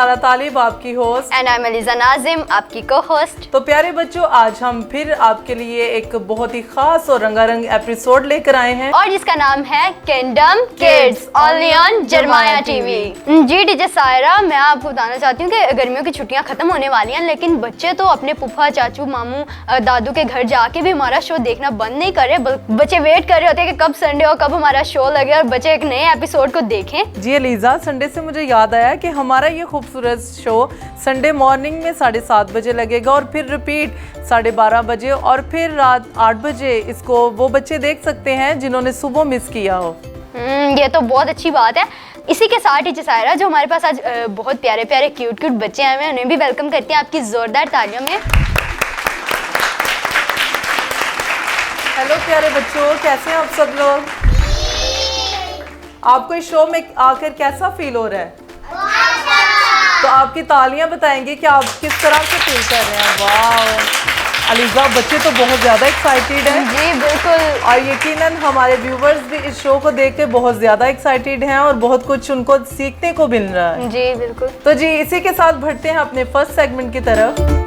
सारा तालिब, आपकी host, and I am ELISA Nazim, आपकी को होस्ट। तो प्यारे बच्चों, आज हम फिर आपके लिए एक बहुत ही खास और रंगारंग एपिसोड लेकर आए हैं और जिसका नाम है किंगडम किड्स ओनली ऑन जरमाया टीवी। जी टीचर सायरा, मैं आपको बताना चाहती हूँ कि गर्मियों की छुट्टियाँ खत्म होने वाली हैं, लेकिन बच्चे तो अपने फूफा, चाचू, मामू, दादू के घर जाके भी हमारा शो देखना बंद नहीं कर रहे। बच्चे वेट कर रहे होते हैं कि कब संडे हो, कब हमारा शो लगे और बच्चे एक नए एपिसोड को देखें। जी अलीजा, संडे से मुझे याद आया कि हमारा ये खूबसूरत शो संडे मॉर्निंग में 7:30 बजे लगेगा और फिर रिपीट 12:30 बजे और फिर रात 8 बजे। इसको वो बच्चे देख सकते हैं जिन्होंने सुबह मिस किया हो। ये तो बहुत अच्छी बात है। इसी के साथ टीचर सायरा, जो हमारे पास आज बहुत प्यारे प्यारे क्यूट बच्चे आए हैं, उन्हें भी वेलकम करते हैं आपकी जोरदार तालियों में। हेलो प्यारे बच्चों, कैसे हैं आप सब लोग? आपको इस शो में आकर कैसा फील हो रहा है? तो आपकी तालियां बताएंगे कि आप किस तरह से फील कर रहे हैं। वाह अलीजा, बच्चे तो बहुत ज़्यादा एक्साइटेड हैं। जी बिल्कुल, और यकीनन हमारे व्यूवर्स भी इस शो को देख के बहुत ज़्यादा एक्साइटेड हैं और बहुत कुछ उनको सीखने को मिल रहा है। जी बिल्कुल। तो जी इसी के साथ बढ़ते हैं अपने फर्स्ट सेगमेंट की तरफ।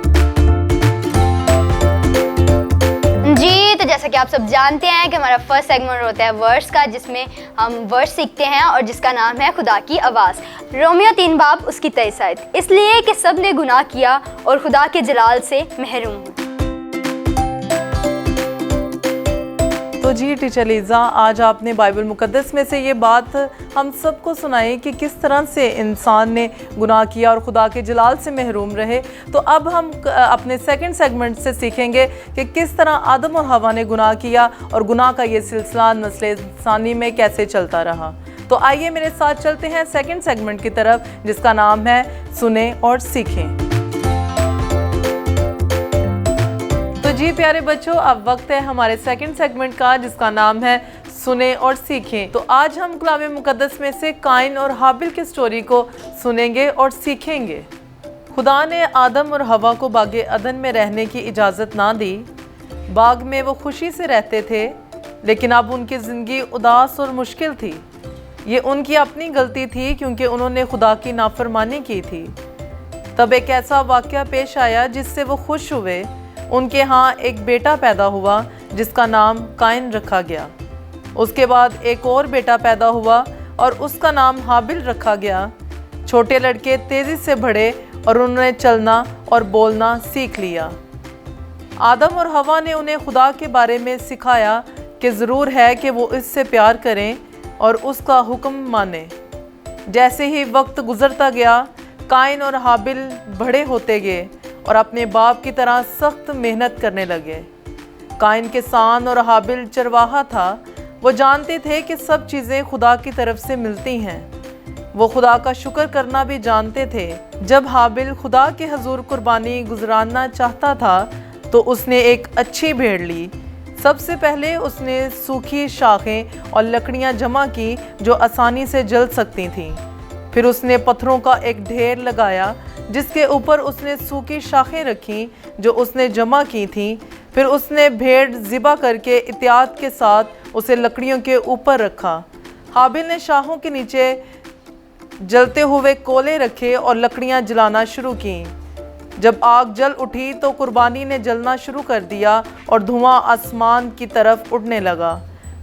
जी, तो जैसा कि आप सब जानते हैं कि हमारा फर्स्ट सेगमेंट होता है वर्ड्स का, जिसमें हम वर्ड्स सीखते हैं और जिसका नाम है खुदा की आवाज़। रोमियो 3 बाब उसकी 23 आयत, इसलिए कि सब ने गुनाह किया और खुदा के जलाल से महरूम हुए। तो जी टीचर लीजा, आज आपने बाइबल मुकद्दस में से ये बात हम सबको सुनाई कि किस तरह से इंसान ने गुनाह किया और खुदा के जलाल से महरूम रहे। तो अब हम अपने सेकंड सेगमेंट से सीखेंगे कि किस तरह आदम और हवा ने गुनाह किया और गुनाह का ये सिलसिला नस्ल इंसानी में कैसे चलता रहा। तो आइए मेरे साथ चलते हैं सेकंड सेगमेंट की तरफ, जिसका नाम है सुने और सीखें। तो जी प्यारे बच्चों, अब वक्त है हमारे सेकंड सेगमेंट का, जिसका नाम है सुने और सीखें। तो आज हम कलाम मुकद्दस में से काइन और हाबिल की स्टोरी को सुनेंगे और सीखेंगे। खुदा ने आदम और हवा को बागे अदन में रहने की इजाज़त ना दी। बाग में वो खुशी से रहते थे, लेकिन अब उनकी ज़िंदगी उदास और मुश्किल थी। ये उनकी अपनी गलती थी क्योंकि उन्होंने खुदा की नाफरमानी की थी। तब एक ऐसा वाक़या पेश आया जिससे वो खुश हुए। उनके यहाँ एक बेटा पैदा हुआ जिसका नाम काइन रखा गया। उसके बाद एक और बेटा पैदा हुआ और उसका नाम हाबिल रखा गया। छोटे लड़के तेज़ी से बढ़े और उन्होंने चलना और बोलना सीख लिया। आदम और हवा ने उन्हें खुदा के बारे में सिखाया कि ज़रूर है कि वो इससे प्यार करें और उसका हुक्म मानें। जैसे ही वक्त गुज़रता गया, काइन और हाबिल बड़े होते गए और अपने बाप की तरह सख्त मेहनत करने लगे। काइन किसान और हाबिल चरवाहा था। वो जानते थे कि सब चीज़ें खुदा की तरफ से मिलती हैं। वो खुदा का शुक्र करना भी जानते थे। जब हाबिल खुदा के हजूर कुर्बानी गुजराना चाहता था तो उसने एक अच्छी भेड़ ली। सबसे पहले उसने सूखी शाखें और लकड़ियां जमा की जो आसानी से जल सकती थीं। फिर उसने पत्थरों का एक ढेर लगाया जिसके ऊपर उसने सूखी शाखें रखीं जो उसने जमा की थीं। फिर उसने भेड़ ज़िबा करके एहतियात के साथ उसे लकड़ियों के ऊपर रखा। हाबिल ने शाहों के नीचे जलते हुए कोले रखे और लकड़ियां जलाना शुरू की। जब आग जल उठी तो कुर्बानी ने जलना शुरू कर दिया और धुआं आसमान की तरफ उड़ने लगा।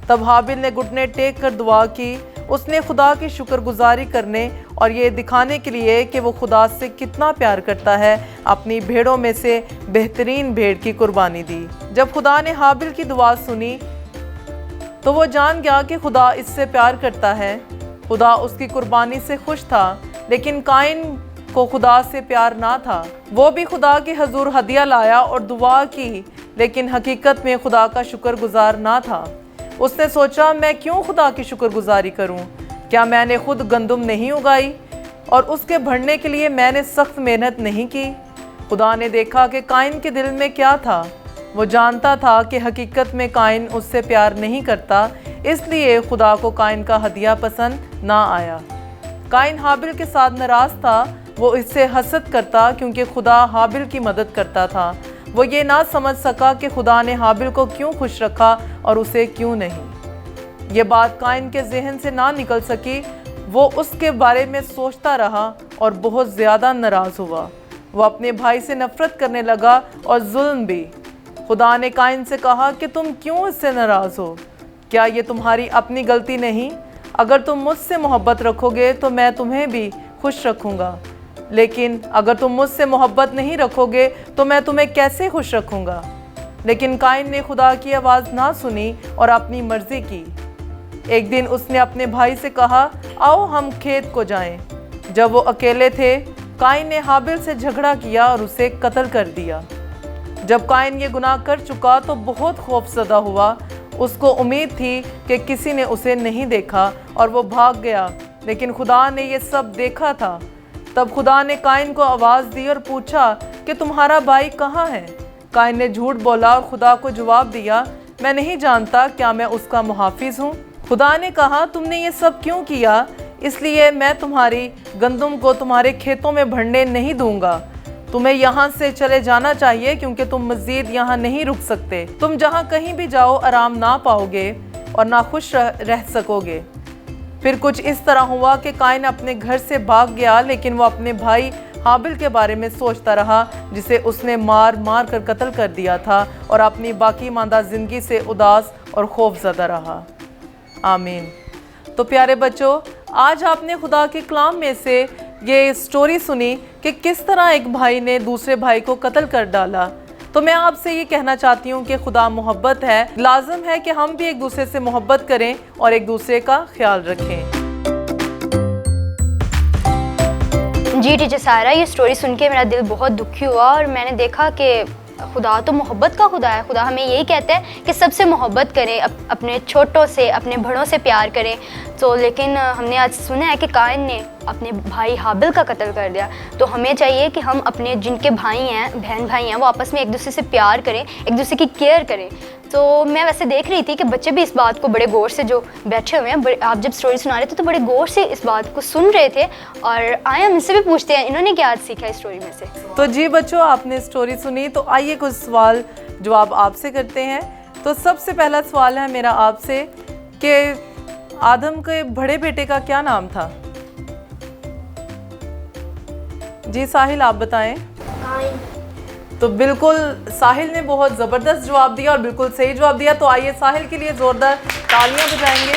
तब हाबिल ने घुटने टेक कर दुआ की। उसने खुदा की शुक्रगुजारी करने और ये दिखाने के लिए कि वो खुदा से कितना प्यार करता है, अपनी भेड़ों में से बेहतरीन भेड़ की कुर्बानी दी। जब खुदा ने हाबिल की दुआ सुनी तो वो जान गया कि खुदा इससे प्यार करता है। खुदा उसकी कुर्बानी से खुश था, लेकिन काइन को खुदा से प्यार ना था। वो भी खुदा के हजूर हदिया लाया और दुआ की, लेकिन हकीकत में खुदा का शुक्रगुजार ना था। उसने सोचा, मैं क्यों खुदा की शुक्रगुजारी करूं? क्या मैंने खुद गंदम नहीं उगाई और उसके बढ़ने के लिए मैंने सख्त मेहनत नहीं की? खुदा ने देखा कि काइन के दिल में क्या था। वो जानता था कि हकीकत में काइन उससे प्यार नहीं करता, इसलिए खुदा को काइन का हदिया पसंद ना आया। काइन हाबिल के साथ नाराज़ था। वो इससे हसद करता क्योंकि खुदा हाबिल की मदद करता था। वो ये ना समझ सका कि खुदा ने हाबिल को क्यों खुश रखा और उसे क्यों नहीं। ये बात काइन के जहन से ना निकल सकी। वो उसके बारे में सोचता रहा और बहुत ज़्यादा नाराज़ हुआ। वह अपने भाई से नफ़रत करने लगा और जुल्म भी। खुदा ने काइन से कहा कि तुम क्यों इससे नाराज़ हो? क्या ये तुम्हारी अपनी गलती नहीं? अगर तुम मुझसे मोहब्बत रखोगे तो मैं तुम्हें भी खुश रखूँगा, लेकिन अगर तुम मुझसे मोहब्बत नहीं रखोगे तो मैं तुम्हें कैसे खुश रखूँगा? लेकिन काइन ने खुदा की आवाज़ ना सुनी और अपनी मर्ज़ी की। एक दिन उसने अपने भाई से कहा, आओ हम खेत को जाएं। जब वो अकेले थे, काइन ने हाबिल से झगड़ा किया और उसे कत्ल कर दिया। जब काइन ये गुनाह कर चुका तो बहुत खौफज़दा हुआ। उसको उम्मीद थी कि किसी ने उसे नहीं देखा और वो भाग गया, लेकिन खुदा ने ये सब देखा था। तब खुदा ने काइन को आवाज़ दी और पूछा कि तुम्हारा भाई कहाँ है? काइन ने झूठ बोला और खुदा को जवाब दिया, मैं नहीं जानता, क्या मैं उसका मुहाफिज हूँ? खुदा ने कहा, तुमने ये सब क्यों किया? इसलिए मैं तुम्हारी गंदम को तुम्हारे खेतों में भरने नहीं दूंगा। तुम्हें यहाँ से चले जाना चाहिए, क्योंकि तुम मज़ीद यहाँ नहीं रुक सकते। तुम जहाँ कहीं भी जाओ आराम ना पाओगे और ना खुश रह सकोगे। फिर कुछ इस तरह हुआ कि काइन अपने घर से भाग गया, लेकिन वो अपने भाई हाबिल के बारे में सोचता रहा, जिसे उसने मार मार कर कत्ल कर दिया था, और अपनी बाकी मांदा ज़िंदगी से उदास और खौफज़दा रहा। आमीन। तो प्यारे बच्चों, आज आपने खुदा के कलाम में से ये स्टोरी सुनी कि किस तरह एक भाई ने दूसरे भाई को कत्ल कर डाला। तो मैं आपसे ये कहना चाहती हूँ कि खुदा मोहब्बत है। लाजम है कि हम भी एक दूसरे से मोहब्बत करें और एक दूसरे का ख्याल रखें। जी टीचर सायरा, ये स्टोरी सुन के मेरा दिल बहुत दुखी हुआ और मैंने देखा कि खुदा तो मोहब्बत का खुदा है। खुदा हमें यही कहता है कि सबसे मोहब्बत करें, अपने छोटों से, अपने बड़ों से प्यार करें। तो लेकिन हमने आज सुना है कि काइन ने अपने भाई हाबिल का कत्ल कर दिया। तो हमें चाहिए कि हम अपने जिनके भाई हैं, बहन भाई हैं, वो आपस में एक दूसरे से प्यार करें, एक दूसरे की केयर करें। तो मैं वैसे देख रही थी कि बच्चे भी इस बात को बड़े गौर से, जो बैठे हुए हैं, आप जब स्टोरी सुना रहे थे तो बड़े गौर से इस बात को सुन रहे थे। और आए हम इनसे भी पूछते हैं, इन्होंने क्या सीखा इस स्टोरी में से। तो जी बच्चों, आपने स्टोरी सुनी, तो आइए कुछ सवाल जवाब आपसे करते हैं। तो सबसे पहला सवाल है मेरा आपसे कि आदम के बड़े बेटे का क्या नाम था? जी साहिल, आप बताएं। तो बिल्कुल साहिल ने बहुत ज़बरदस्त जवाब दिया और बिल्कुल सही जवाब दिया। तो आइए साहिल के लिए ज़ोरदार तालियां बजाएंगे।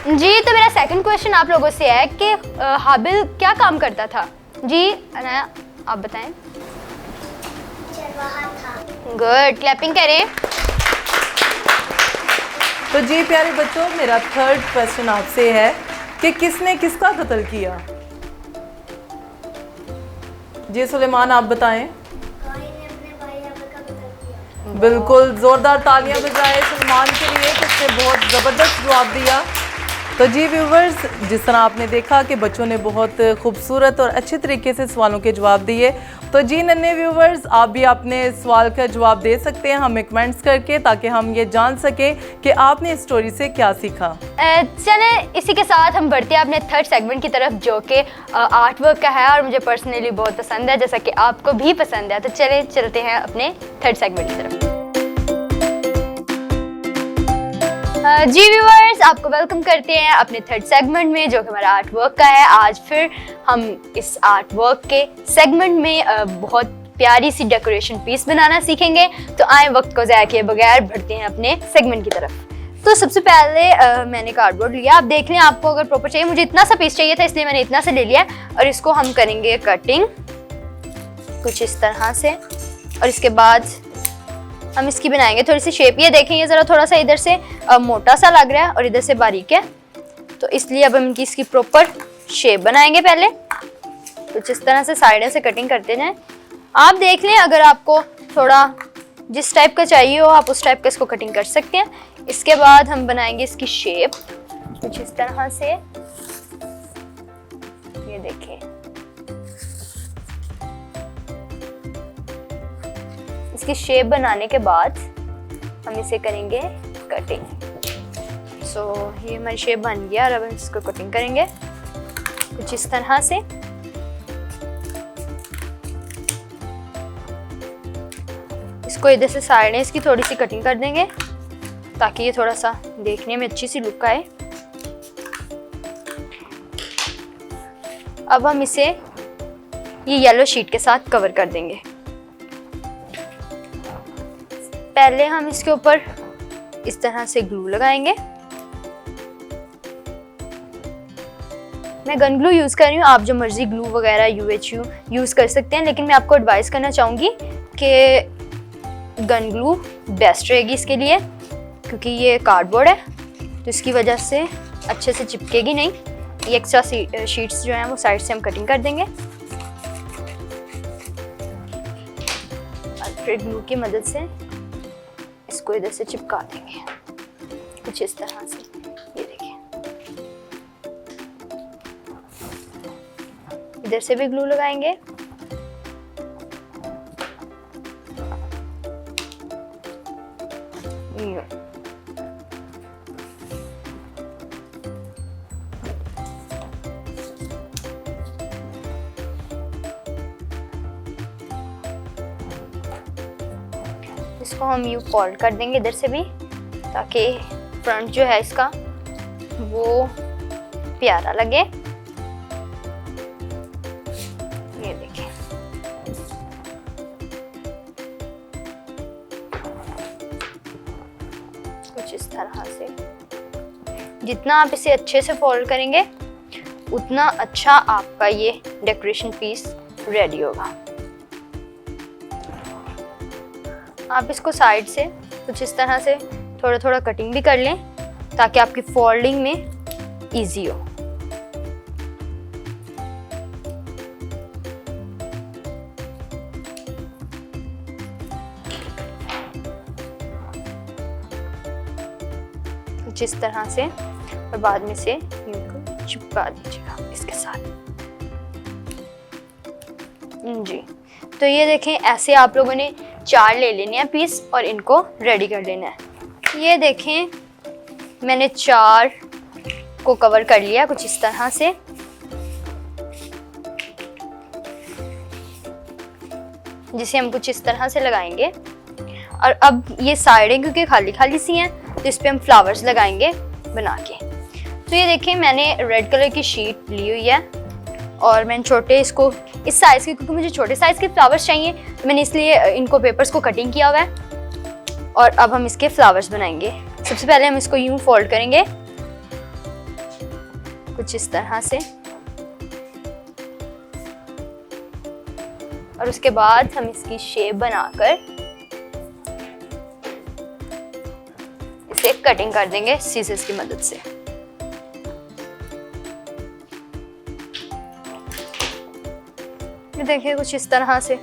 जी, तो मेरा सेकंड क्वेश्चन आप लोगों से है कि हाबिल क्या काम करता था? जी अनाया, आप बताएं। गुड, क्लैपिंग करें। तो जी प्यारे बच्चों, मेरा थर्ड क्वेश्चन आपसे है कि किसने किसका कत्ल किया? जी सुलेमान, आप बताएं। बिल्कुल, जोरदार तालियां बजाएं सुलेमान के लिए, जिसने बहुत ज़बरदस्त जवाब दिया। तो जी व्यूवर्स, जिस तरह आपने देखा कि बच्चों ने बहुत खूबसूरत और अच्छे तरीके से सवालों के जवाब दिए। तो जी नन्हे व्यूवर्स, आप भी अपने सवाल का जवाब दे सकते हैं हमें कमेंट्स करके, ताकि हम ये जान सकें कि आपने इस स्टोरी से क्या सीखा। चले इसी के साथ हम बढ़ते हैं अपने थर्ड सेगमेंट की तरफ, जो कि आर्ट वर्क का है और मुझे पर्सनली बहुत पसंद है, जैसा कि आपको भी पसंद है। तो चले चलते हैं अपने थर्ड सेगमेंट की तरफ। जी व्यूअर्स, आपको वेलकम करते हैं अपने थर्ड सेगमेंट में, जो कि हमारा आर्ट वर्क का है। आज फिर हम इस आर्ट वर्क के सेगमेंट में बहुत प्यारी सी डेकोरेशन पीस बनाना सीखेंगे। तो आए वक्त को ज़ाया किए बगैर बढ़ते हैं अपने सेगमेंट की तरफ। तो सबसे पहले मैंने कार्डबोर्ड लिया। आप देख लें, आपको अगर प्रॉपर चाहिए, मुझे इतना सा पीस चाहिए था इसलिए मैंने इतना से ले लिया। और इसको हम करेंगे कटिंग कुछ इस तरह से, और इसके बाद हम इसकी बनाएंगे थोड़ी सी शेप। ये देखें, ये ज़रा थोड़ा सा इधर से मोटा सा लग रहा है और इधर से बारीक है, तो इसलिए अब हम इसकी प्रॉपर शेप बनाएंगे। पहले कुछ इस तरह से साइड से कटिंग करते जाएं। आप देख लें, अगर आपको थोड़ा जिस टाइप का चाहिए हो आप उस टाइप का इसको कटिंग कर सकते हैं। इसके बाद हम बनाएंगे इसकी शेप कुछ इस तरह से। ये देखिए, इसकी शेप बनाने के बाद हम इसे करेंगे कटिंग। सो ये हमारी शेप बन गया और अब हम इसको कटिंग करेंगे कुछ इस तरह से। इसको इधर से साइड में इसकी थोड़ी सी कटिंग कर देंगे ताकि ये थोड़ा सा देखने में अच्छी सी लुक आए। अब हम इसे ये येलो शीट के साथ कवर कर देंगे। पहले हम इसके ऊपर इस तरह से ग्लू लगाएंगे। मैं गन ग्लू यूज़ कर रही हूँ, आप जो मर्जी ग्लू वगैरह UHU यूज़ कर सकते हैं, लेकिन मैं आपको एडवाइस करना चाहूँगी कि गन ग्लू बेस्ट रहेगी इसके लिए, क्योंकि ये कार्डबोर्ड है तो इसकी वजह से अच्छे से चिपकेगी नहीं। ये एक्स्ट्रा शीट्स जो हैं वो साइड से हम कटिंग कर देंगे और फिर ग्लू की मदद से इसको इधर से चिपका देंगे कुछ इस तरह से। ये देखिए, इधर से भी ग्लू लगाएंगे। इसको हम यूँ फोल्ड कर देंगे इधर से भी, ताकि फ्रंट जो है इसका वो प्यारा लगे। ये देखिए, कुछ इस तरह से। जितना आप इसे अच्छे से फोल्ड करेंगे उतना अच्छा आपका ये डेकोरेशन पीस रेडी होगा। आप इसको साइड से कुछ इस तरह से थोड़ा थोड़ा कटिंग भी कर लें ताकि आपकी फोल्डिंग में इजी हो। कुछ इस तरह से, और बाद में से इनको चिपका दीजिएगा इसके साथ। जी, तो ये देखें, ऐसे आप लोगों ने 4 ले लेने हैं पीस और इनको रेडी कर लेना है। ये देखें, मैंने 4 को कवर कर लिया कुछ इस तरह से। जिसे हम कुछ इस तरह से लगाएंगे। और अब ये साइडें क्योंकि खाली खाली सी हैं तो इस पे हम फ्लावर्स लगाएंगे बना के। तो ये देखें, मैंने रेड कलर की शीट ली हुई है और मैंने छोटे इसको इस साइज़ के, क्योंकि मुझे छोटे साइज़ के फ्लावर्स चाहिए तो मैंने इसलिए इनको पेपर्स को कटिंग किया हुआ है। और अब हम इसके फ्लावर्स बनाएंगे। सबसे पहले हम इसको यूं फोल्ड करेंगे कुछ इस तरह से, और उसके बाद हम इसकी शेप बनाकर इसे कटिंग कर देंगे सीजर्स की मदद से। देखिए, कुछ इस तरह से।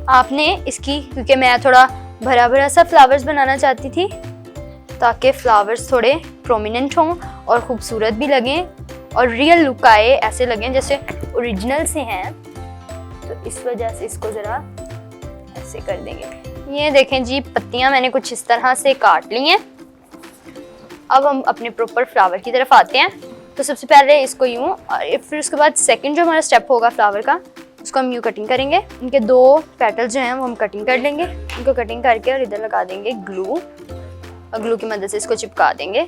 आपने इसकी, क्योंकि मैं थोड़ा भरा भरा सा फ्लावर्स बनाना चाहती थी ताकि फ्लावर्स थोड़े प्रोमिनेंट हों और खूबसूरत भी लगें और रियल लुक आए, ऐसे लगें जैसे ओरिजिनल से हैं। तो इस वजह से इसको ज़रा ऐसे कर देंगे। ये देखें जी, पत्तियां मैंने कुछ इस तरह से काट ली हैं। अब हम अपने प्रॉपर फ्लावर की तरफ आते हैं। तो सबसे पहले इसको यूँ, और फिर उसके बाद सेकंड जो हमारा स्टेप होगा फ्लावर का, उसको हम यूँ कटिंग करेंगे। इनके 2 पेटल्स जो हैं वो हम कटिंग कर लेंगे। इनको कटिंग करके और इधर लगा देंगे ग्लू, और ग्लू की मदद से इसको चिपका देंगे।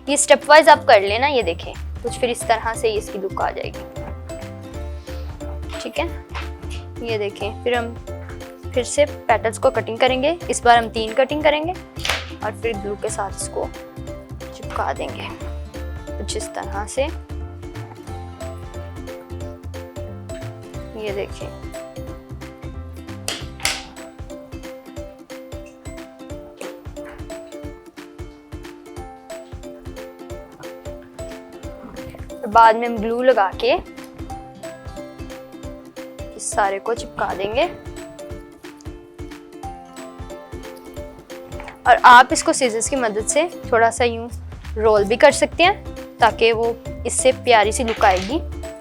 ये स्टेप वाइज आप कर लेना। ये देखें, कुछ फिर इस तरह से इसकी लुक आ जाएगी। ठीक है, ये देखें, फिर हम फिर से पेटल्स को कटिंग करेंगे। इस बार हम 3 कटिंग करेंगे और फिर ग्लू के साथ इसको चिपका देंगे कुछ इस तरह से। ये देखें, बाद में हम ग्लू लगा के इस सारे को चिपका देंगे। और आप इसको सीजर्स की मदद से थोड़ा सा यूं रोल भी कर सकते हैं ताकि वो इससे प्यारी सी लुक आएगी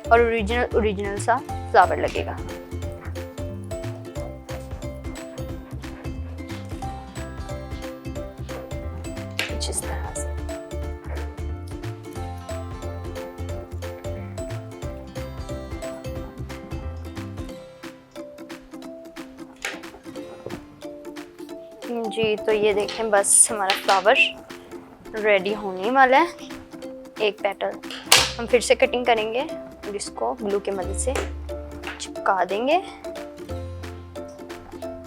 और ओरिजिनल सा फ्लावर लगेगा। कुछ इस तरह से। जी, तो ये देखें, बस हमारा फ्लावर रेडी होने वाला है। एक पेटल हम फिर से कटिंग करेंगे और इसको ग्लू की मदद से चिपका देंगे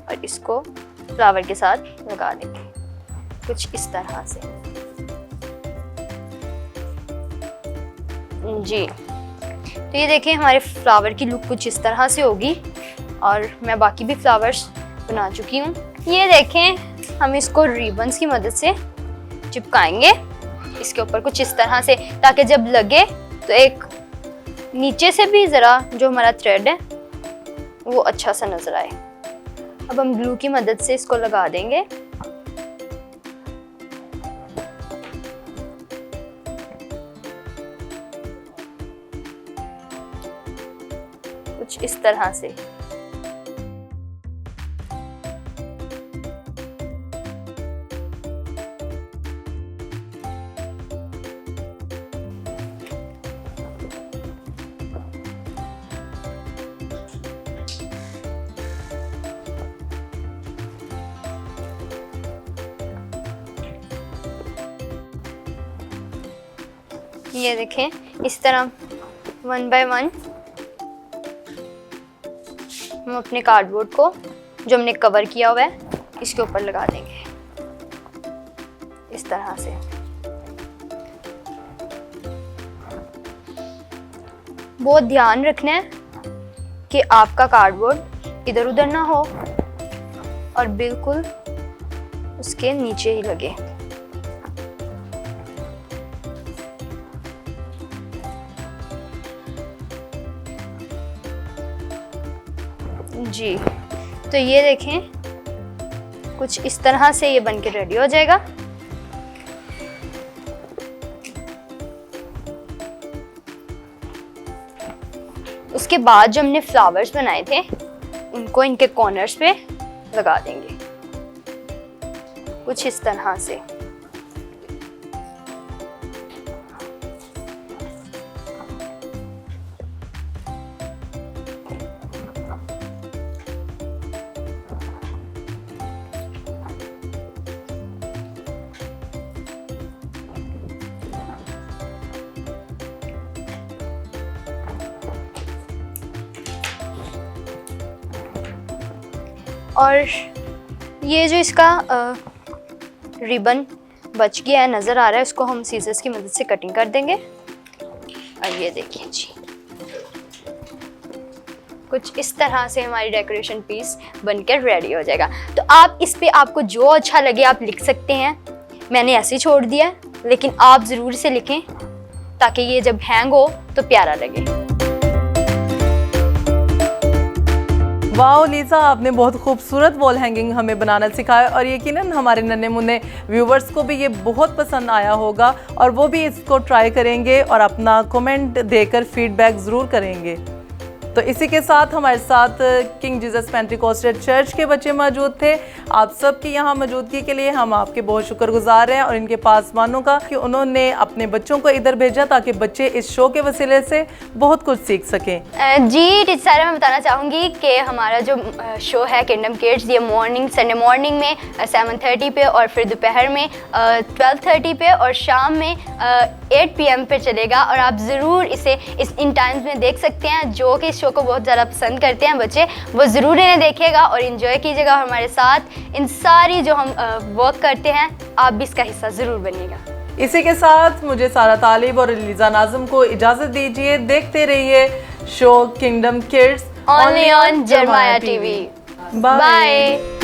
और इसको फ्लावर के साथ लगा देंगे कुछ इस तरह से। जी, तो ये देखें हमारे फ्लावर की लुक कुछ इस तरह से होगी और मैं बाकी भी फ्लावर्स बना चुकी हूँ। ये देखें हम इसको रिबन्स की मदद से चिपकाएंगे इसके ऊपर कुछ इस तरह से, ताकि जब लगे तो एक नीचे से भी ज़रा जो हमारा थ्रेड है वो अच्छा सा नज़र आए। अब हम ग्लू की मदद से इसको लगा देंगे। कुछ इस तरह से। ये देखें इस तरह 1 बाय 1 हम अपने कार्डबोर्ड को जो हमने कवर किया हुआ है इसके ऊपर लगा देंगे इस तरह से। बहुत ध्यान रखना है कि आपका कार्डबोर्ड इधर उधर ना हो और बिल्कुल उसके नीचे ही लगे। जी, तो ये देखें कुछ इस तरह से ये बनके रेडी हो जाएगा। उसके बाद जो हमने फ्लावर्स बनाए थे उनको इनके कॉर्नर्स पे लगा देंगे कुछ इस तरह से। और ये जो इसका रिबन बच गया है नज़र आ रहा है उसको हम सीजर्स की मदद से कटिंग कर देंगे। और ये देखिए जी कुछ इस तरह से हमारी डेकोरेशन पीस बनकर रेडी हो जाएगा। तो आप इस पे आपको जो अच्छा लगे आप लिख सकते हैं। मैंने ऐसे ही छोड़ दिया है, लेकिन आप ज़रूर से लिखें ताकि ये जब हैंग हो तो प्यारा लगे। वाओ लीजा, आपने बहुत खूबसूरत वॉल हैंगिंग हमें बनाना सिखाया और यकीनन हमारे नन्हे मुन्ने व्यूवर्स को भी ये बहुत पसंद आया होगा और वो भी इसको ट्राई करेंगे और अपना कमेंट देकर फीडबैक ज़रूर करेंगे। तो इसी के साथ हमारे साथ किंग जीसस पेंटिकॉस्टल चर्च के बच्चे मौजूद थे। आप सबकी यहाँ मौजूदगी के लिए हम आपके बहुत शुक्रगुजार हैं और इनके पासवानों का कि उन्होंने अपने बच्चों को इधर भेजा ताकि बच्चे इस शो के वसीले से बहुत कुछ सीख सकें। जी टीचर, मैं बताना चाहूँगी कि हमारा जो शो है किंगडम किड्स ये संडे मॉर्निंग में 7:30 पे और फिर दोपहर में 12:30 पे और शाम में 8 PM पे चलेगा। और आप ज़रूर इसे इन टाइम्स में देख सकते हैं। जो कि शो को बहुत ज़्यादा पसंद करते हैं बच्चे, वो ज़रूर इन्हें देखेगा और इन्जॉय कीजिएगा। और हमारे साथ इन सारी जो हम वर्क करते हैं आप भी इसका हिस्सा ज़रूर बनिएगा। इसी के साथ मुझे सारा तालिब और लीजा नाज़म को इजाज़त दीजिए। देखते रहिए show Kingdom Kids only on जरमाया टीवी। बाय।